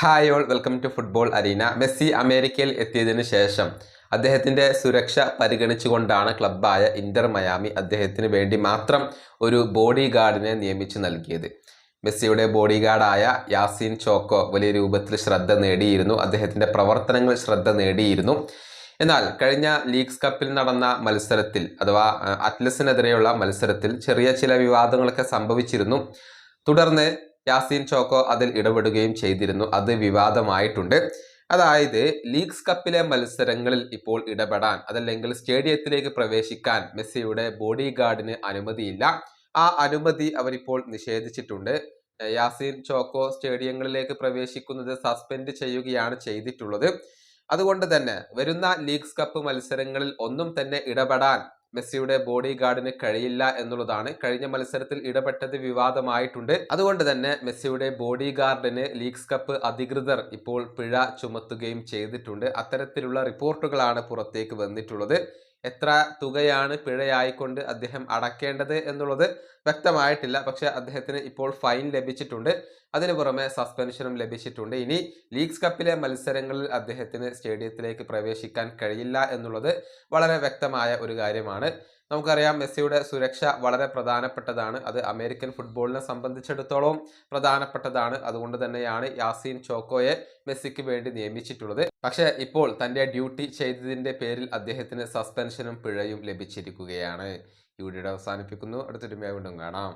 Hi all, welcome to football arena. Messi അമേരിക്കയിൽ എത്തിയതിനു ശേഷം അദ്ദേഹത്തിൻ്റെ സുരക്ഷ പരിഗണിച്ചുകൊണ്ടാണ് ക്ലബ്ബായ ഇന്റർ മയാമി അദ്ദേഹത്തിന് വേണ്ടി മാത്രം ഒരു ബോഡി ഗാർഡിനെ നിയമിച്ചു നൽകിയത്. മെസ്സിയുടെ ബോഡി ഗാർഡായ യാസീൻ ചോക്കോ വലിയ രൂപത്തിൽ ശ്രദ്ധ നേടിയിരുന്നു. അദ്ദേഹത്തിൻ്റെ പ്രവർത്തനങ്ങൾ ശ്രദ്ധ നേടിയിരുന്നു. എന്നാൽ കഴിഞ്ഞ ലീഗ്സ് കപ്പിൽ നടന്ന മത്സരത്തിൽ അഥവാ അറ്റ്ലസിനെതിരെയുള്ള മത്സരത്തിൽ ചെറിയ ചില വിവാദങ്ങളൊക്കെ സംഭവിച്ചിരുന്നു. തുടർന്ന് യാസീൻ ചോക്കോ അതിൽ ഇടപെടുകയും ചെയ്തിരുന്നു. അത് വിവാദമായിട്ടുണ്ട്. അതായത് ലീഗ്സ് കപ്പിലെ മത്സരങ്ങളിൽ ഇപ്പോൾ ഇടപെടാൻ, അതല്ലെങ്കിൽ സ്റ്റേഡിയത്തിലേക്ക് പ്രവേശിക്കാൻ മെസ്സിയുടെ ബോഡി ഗാർഡിന് അനുമതിയില്ല. ആ അനുമതി അവരിപ്പോൾ നിഷേധിച്ചിട്ടുണ്ട്. യാസീൻ ചോക്കോ സ്റ്റേഡിയങ്ങളിലേക്ക് പ്രവേശിക്കുന്നത് സസ്പെൻഡ് ചെയ്യുകയാണ് ചെയ്തിട്ടുള്ളത്. അതുകൊണ്ട് തന്നെ വരുന്ന ലീഗ്സ് കപ്പ് മത്സരങ്ങളിൽ ഒന്നും തന്നെ ഇടപെടാൻ മെസ്സിയുടെ ബോഡി ഗാർഡിന് കഴിയില്ല എന്നുള്ളതാണ്. കഴിഞ്ഞ മത്സരത്തിൽ ഇടപെട്ടത് വിവാദമായിട്ടുണ്ട്. അതുകൊണ്ട് തന്നെ മെസ്സിയുടെ ബോഡി ഗാർഡിന് ലീഗ്സ് കപ്പ് അധികൃതർ ഇപ്പോൾ പിഴ ചുമത്തുകയും ചെയ്തിട്ടുണ്ട്. അത്തരത്തിലുള്ള റിപ്പോർട്ടുകളാണ് പുറത്തേക്ക് വന്നിട്ടുള്ളത്. എത്ര തുകയാണ് പിഴയായിക്കൊണ്ട് അദ്ദേഹം അടക്കേണ്ടത് എന്നുള്ളത് വ്യക്തമായിട്ടില്ല. പക്ഷെ അദ്ദേഹത്തിന് ഇപ്പോൾ ഫൈൻ ലഭിച്ചിട്ടുണ്ട്. അതിനു പുറമെ സസ്പെൻഷനും ലഭിച്ചിട്ടുണ്ട്. ഇനി ലീഗ്സ് കപ്പിലെ മത്സരങ്ങളിൽ അദ്ദേഹത്തിന് സ്റ്റേഡിയത്തിലേക്ക് പ്രവേശിക്കാൻ കഴിയില്ല എന്നുള്ളത് വളരെ വ്യക്തമായ ഒരു കാര്യമാണ്. നമുക്കറിയാം, മെസ്സിയുടെ സുരക്ഷ വളരെ പ്രധാനപ്പെട്ടതാണ്. അത് അമേരിക്കൻ ഫുട്ബോളിനെ സംബന്ധിച്ചിടത്തോളം പ്രധാനപ്പെട്ടതാണ്. അതുകൊണ്ട് തന്നെയാണ് യാസീൻ ചോക്കോയെ മെസ്സിക്ക് വേണ്ടി നിയമിച്ചിട്ടുള്ളത്. പക്ഷേ ഇപ്പോൾ തൻ്റെ ഡ്യൂട്ടി ചെയ്തതിൻ്റെ പേരിൽ അദ്ദേഹത്തിന് സസ്പെൻഷനും പിഴയും ലഭിച്ചിരിക്കുകയാണ്. ഈ വീഡിയോ അവസാനിപ്പിക്കുന്നു. അടുത്തൊരു വീണ്ടും കാണാം.